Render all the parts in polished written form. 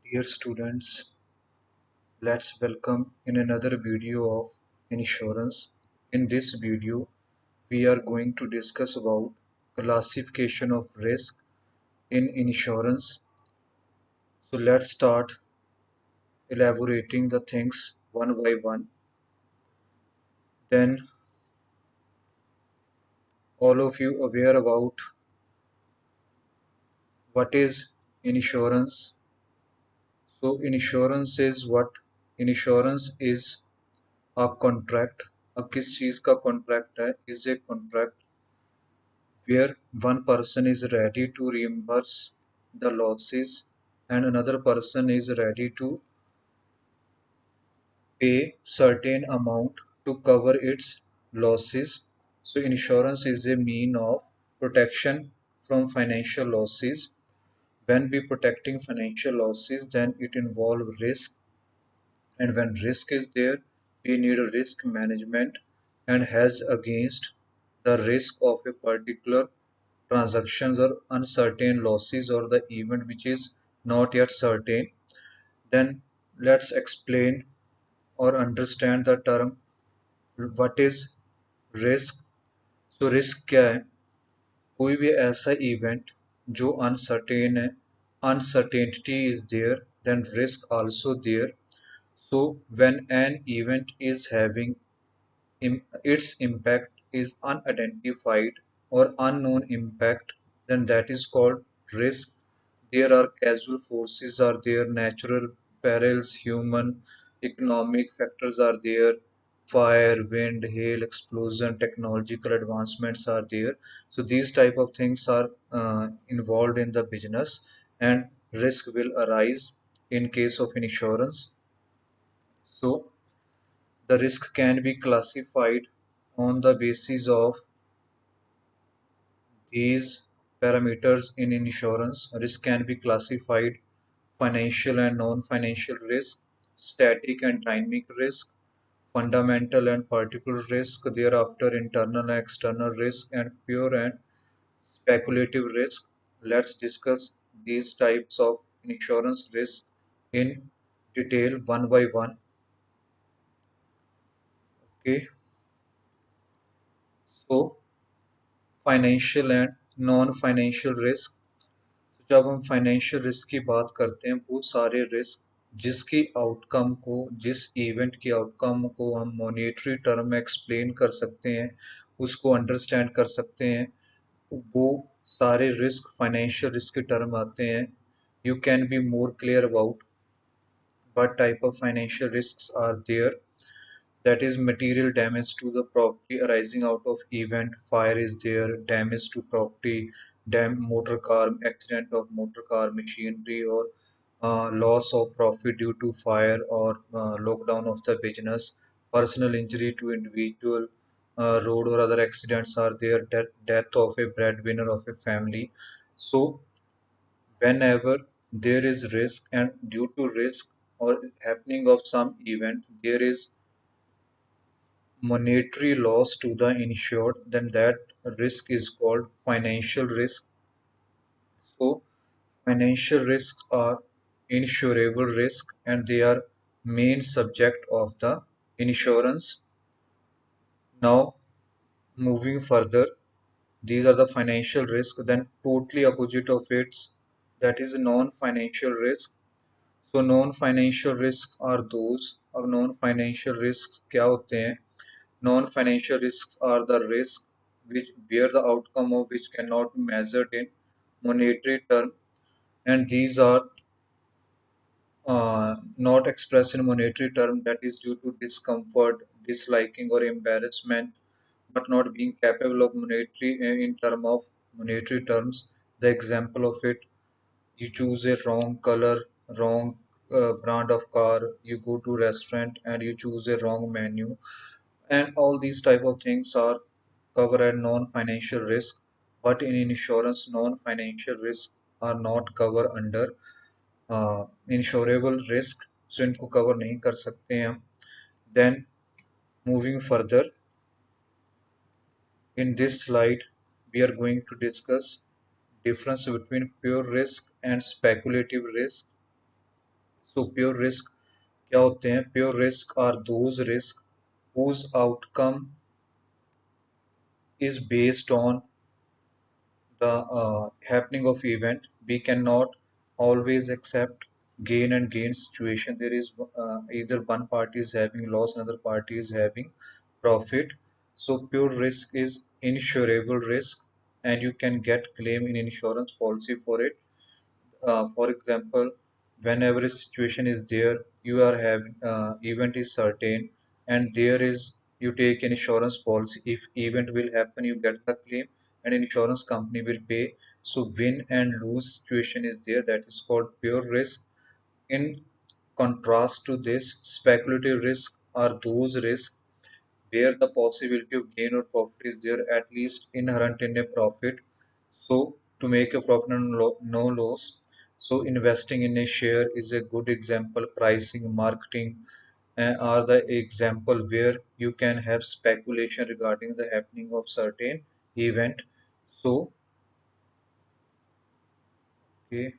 Dear students, let's welcome in another video of insurance. In this video, we are going to discuss about classification of risk in insurance. So let's start elaborating the things one by one. Then all of you aware about what is insurance. So insurance is a contract. अब किस चीज का contract है is a contract where one person is ready to reimburse the losses and another person is ready to pay certain amount to cover its losses. So insurance is a mean of protection from financial losses. When we protecting financial losses, then it involve risk, and when risk is there, we need a risk management and hedge against the risk of a particular transactions or uncertain losses or the event which is not yet certain. Then let's explain or understand the term what is risk. So risk क्या है? कोई भी ऐसा event जो uncertain है, uncertainty is there, then risk also there. So when an event is having its impact is unidentified or unknown impact, then that is called risk. There are casual forces are there, natural perils, human, economic factors are there, fire, wind, hail, explosion, technological advancements are there. So these type of things are involved in the business, and risk will arise in case of insurance. So the risk can be classified on the basis of these parameters in insurance. Risk can be classified financial and non-financial risk, static and dynamic risk, fundamental and particular risk, thereafter internal and external risk, and pure and speculative risk. Let's discuss these types of insurance risk in detail one by one. Okay, so financial and non financial risk. तो जब हम financial risk की बात करते हैं, वो सारे risk जिसकी आउटकम को, जिस इवेंट की आउटकम को हम मॉनेटरी टर्म में एक्सप्लेन कर सकते हैं, उसको अंडरस्टैंड कर सकते हैं, वो सारे रिस्क फाइनेंशियल रिस्क के टर्म आते हैं. You can be more clear about what type of financial risks are there. That is material damage to the property arising out of event. Fire is there, damage to property, motor car, accident of motor car machinery, or loss of profit due to fire or lockdown of the business, personal injury to individual, road or other accidents are there, death of a breadwinner of a family. So whenever there is risk, and due to risk or happening of some event there is monetary loss to the insured, then that risk is called financial risk. So financial risks are insurable risk and they are main subject of the insurance. Now moving further, these are the financial risk. Then totally opposite of it, that is non-financial risk. So non financial risk are those. अब non financial risk क्या होते हैं? Non financial risk are the risk which where the outcome of which cannot be measured in monetary term, and these are not expressed in monetary term, that is due to discomfort, disliking or embarrassment, but not being capable of monetary in term of monetary terms. The example of it: you choose a wrong color, wrong brand of car, you go to restaurant and you choose a wrong menu, and all these type of things are covered as non-financial risk. But in insurance, non-financial risk are not covered under insurable risk, so इनको cover नहीं कर सकते हैं हम. Then moving further, in this slide we are going to discuss difference between pure risk and speculative risk. So pure risk क्या होते हैं? Pure risk are those risks whose outcome is based on the happening of event. We cannot always accept gain and gain situation. There is either one party is having loss, another party is having profit. So pure risk is insurable risk, and you can get claim in insurance policy for it. For example, whenever a situation is there, you are having event is certain, and there is you take an insurance policy. If event will happen, you get the claim, and insurance company will pay. So win and lose situation is there. That is called pure risk. In contrast to this, speculative risk are those risks where the possibility of gain or profit is there, at least inherent in a profit. So to make a profit and no loss. So investing in a share is a good example. Pricing, marketing are the example where you can have speculation regarding the happening of certain event. So okay,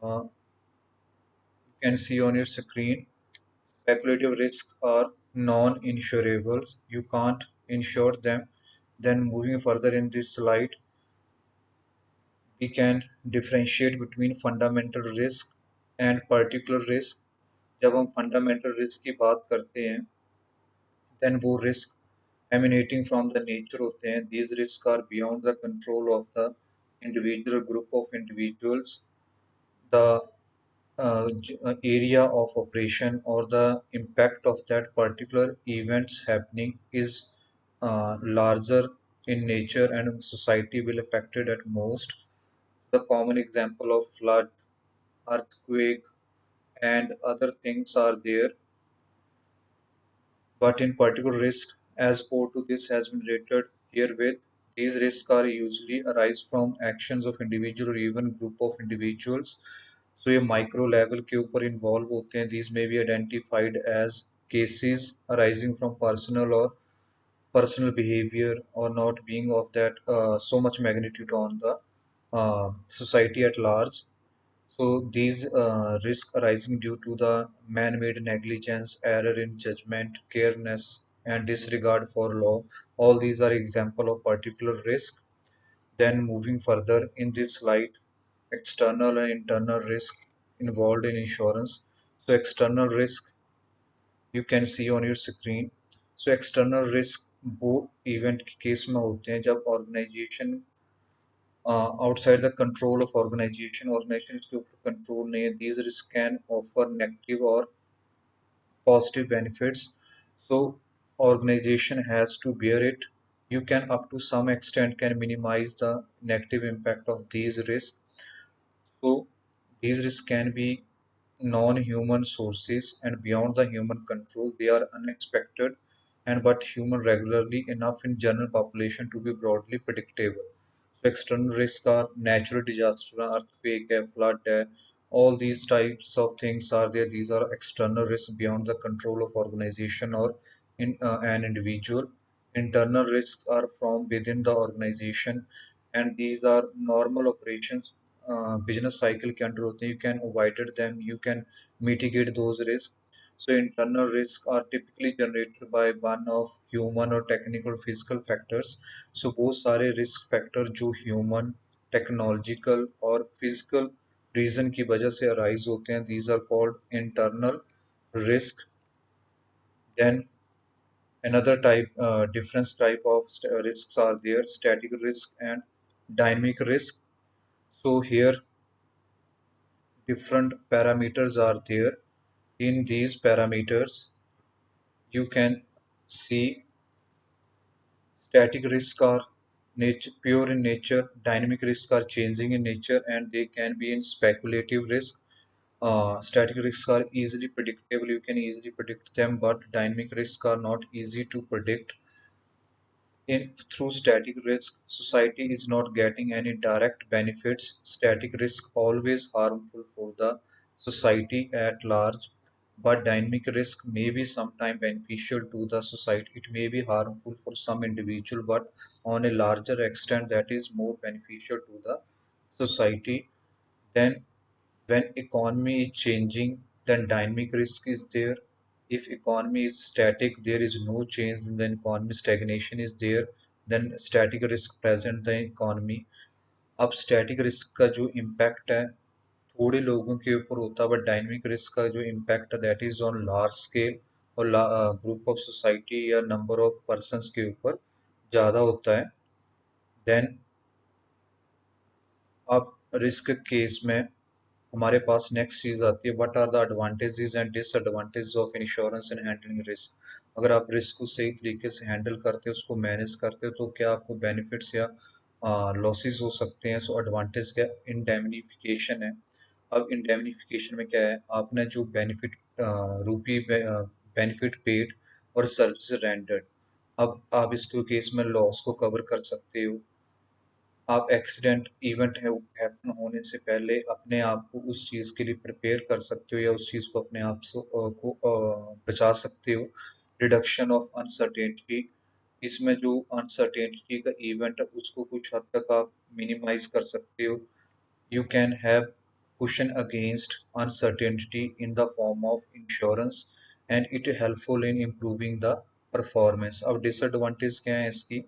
you can see on your screen speculative risks are non-insurables. You can't insure them. Then moving further in this slide, we can differentiate between fundamental risk and particular risk. जब हम fundamental risk की बात करते हैं, then वो risk emanating from the nature होते हैं. These risks are beyond the control of the individual group of individuals. The area of operation or the impact of that particular events happening is larger in nature, and society will affected at most. The common example of flood, earthquake, and other things are there, but in particular risk as per to this has been rated herewith. These risks are usually arise from actions of individual or even group of individuals. So ये micro level के ऊपर involve होते हैं. These may be identified as cases arising from personal behavior or not being of that so much magnitude on the society at large. So these risks arising due to the man-made negligence, error in judgment, carelessness, and disregard for law. All these are example of particular risk. Then moving further in this slide, external and internal risk involved in insurance. So external risk you can see on your screen. So external risk वो event के case में होते हैं जब organization outside the control of organization इसके ऊपर control नहीं है. These risks can offer negative or positive benefits. So organization has to bear it. You can up to some extent can minimize the negative impact of these risks. So these risks can be non-human sources and beyond the human control. They are unexpected and but human regularly enough in general population to be broadly predictable. So external risks are natural disaster, earthquake, flood, all these types of things are there. These are external risks beyond the control of organization or in an individual. Internal risks are from within the organization, and these are normal operations. Business cycle के अंदर होते हैं. You can avoid them. You can mitigate those risks. So internal risks are typically generated by one of human or technical physical factors. So वो सारे risk factor जो human, technological और physical reason की वजह से arise होते हैं, these are called internal risk. Then another type, different type of risks are there: static risk and dynamic risk. So here different parameters are there. In these parameters, you can see static risks are nature, pure in nature, dynamic risks are changing in nature, and they can be in speculative risk. Static risks are easily predictable, you can easily predict them, but dynamic risks are not easy to predict. Through static risk, society is not getting any direct benefits. Static risk always harmful for the society at large, but dynamic risk may be sometimes beneficial to the society. It may be harmful for some individual, but on a larger extent, that is more beneficial to the society. Then when economy is changing, then dynamic risk is there. If economy is static, there is no change in the economy, stagnation is there, then static risk present the economy. अब static risk का जो impact है थोड़े लोगों के ऊपर होता है, बट डायनेमिक रिस्क का जो इम्पैक्ट है that is on large scale और ग्रुप ऑफ सोसाइटी या नंबर ऑफ पर्सन्स के ऊपर ज़्यादा होता है। देन अब रिस्क केस में हमारे पास नेक्स्ट चीज आती है, what are the advantages and disadvantages of insurance in handling risk. अगर आप रिस्क को सही तरीके से हैंडल करते हो, उसको मैनेज करते हो, तो क्या आपको बेनिफिट्स या लॉसेस हो सकते हैं। सो एडवांटेज क्या, इंडेमनिफिकेशन है। अब इंडेमनिफिकेशन में क्या है, आपने जो बेनिफिट रूपी बेनिफिट पेड और सर्विस रेंडर्ड, अब आप इसके केस में लॉस को कवर कर सकते हो। आप एक्सीडेंट इवेंट हैपन होने से पहले अपने आप को उस चीज़ के लिए प्रिपेयर कर सकते हो या उस चीज़ को अपने आप से बचा सकते हो। रिडक्शन ऑफ अनसर्टेनिटी, इसमें जो अनसर्टेनिटी का इवेंट है उसको कुछ हद तक आप मिनिमाइज कर सकते हो। You can have cushion against uncertainty in the form of insurance and it helpful in improving the performance। अब डिसएडवांटेज क्या है इसकी,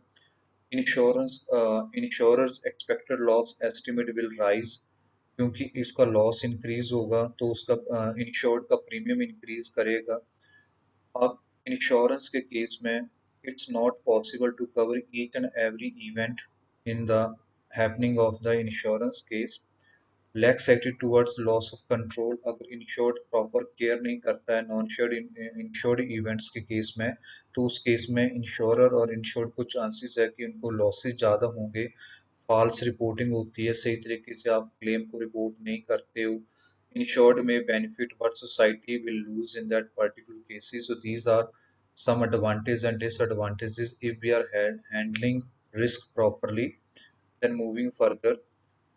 insurers expected loss estimate will rise, क्योंकि इसका लॉस इंक्रीज होगा तो उसका इंश्योर्ड का प्रीमियम इंक्रीज करेगा। अब इंश्योरेंस के केस में it's not possible to cover each and every event in the happening of the insurance case. Lax acted towards loss of control, अगर इंश्योर्ड प्रॉपर केयर नहीं करता है नॉन इंश्योर्ड इवेंट्स के case में, तो उस केस में इंश्योरर और इंश्योर्ड को चांसेस है कि उनको लॉसेस ज़्यादा होंगे। फॉल्स रिपोर्टिंग होती है, सही तरीके से आप क्लेम को रिपोर्ट नहीं करते हो। इंश्योर्ड में benefit but society will lose in that particular cases. So these are some advantages and disadvantages if we are handling risk properly। then moving further,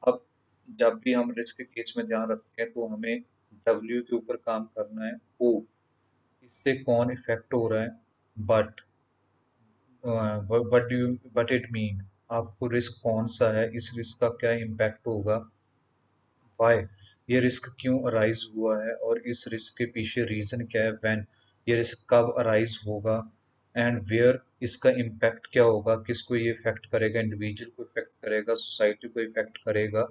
अब जब भी हम रिस्क के केस में ध्यान रखते हैं तो हमें डब्ल्यू के ऊपर काम करना है, ओ इससे कौन इफेक्ट हो रहा है, बट बट इट मीन आपको रिस्क कौन सा है, इस रिस्क का क्या इम्पैक्ट होगा, वाई ये रिस्क क्यों अराइज हुआ है और इस रिस्क के पीछे रीजन क्या है, व्हेन ये रिस्क कब अराइज होगा, एंड वेयर इसका इम्पैक्ट क्या होगा, किसको ये इफेक्ट करेगा, इंडिविजुअल को इफेक्ट करेगा, सोसाइटी को इफेक्ट करेगा।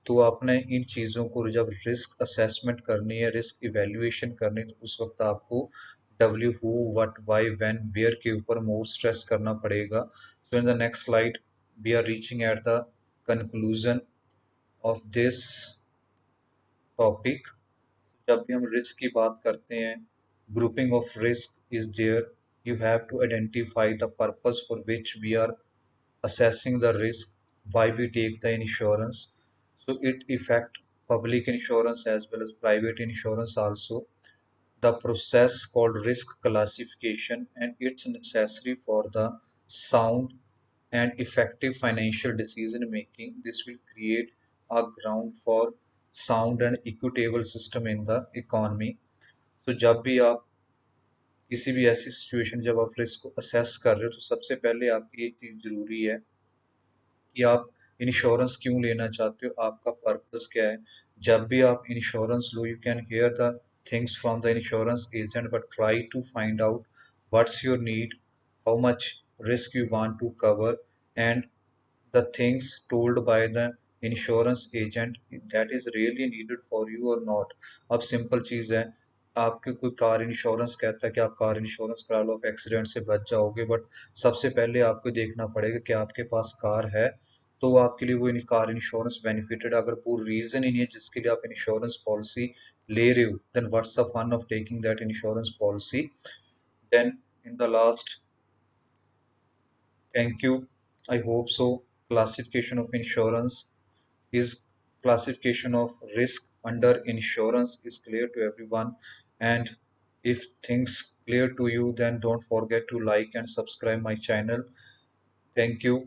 तो आपने इन चीज़ों को जब रिस्क असेसमेंट करनी है, रिस्क इवेल्युएशन करनी है, तो उस वक्त आपको W who what why when where के ऊपर मोर स्ट्रेस करना पड़ेगा। So in the next slide we are reaching at the conclusion of this topic. जब भी हम रिस्क की बात करते हैं, grouping of risk is there, you have to identify the purpose for which we are assessing the risk, why we take the insurance. So it affect public insurance as well as private insurance also. The process called risk classification and it's necessary for the sound and effective financial decision making. This will create a ground for sound and equitable system in the economy. So जब भी आप किसी भी ऐसी situation जब आप risk को assess कर रहे हो, तो सबसे पहले आपकी ये चीज़ ज़रूरी है कि आप इंश्योरेंस क्यों लेना चाहते हो, आपका पर्पस क्या है। जब भी आप इंश्योरेंस लो, you can hear the things from the insurance agent, but try to find out what's your need, how much risk you want to cover, and the things told by the insurance agent that is really needed for you or not। अब simple चीज़ है, आपके कोई car insurance कहता है कि आप car insurance करा लो, आप एक्सीडेंट से बच जाओगे, बट सबसे पहले आपको देखना पड़ेगा कि आपके पास कार है, तो आपके लिए वो कार इंश्योरेंस बेनिफिटेड। अगर वो रीज़न ही नहीं है जिसके लिए आप इंश्योरेंस पॉलिसी ले रहे हो, then what's the fun of taking that insurance policy. Then in the last, thank you, I hope so, classification of insurance is classification of risk under insurance is clear to everyone, and if things clear to you, then don't forget to like and subscribe my channel. Thank you.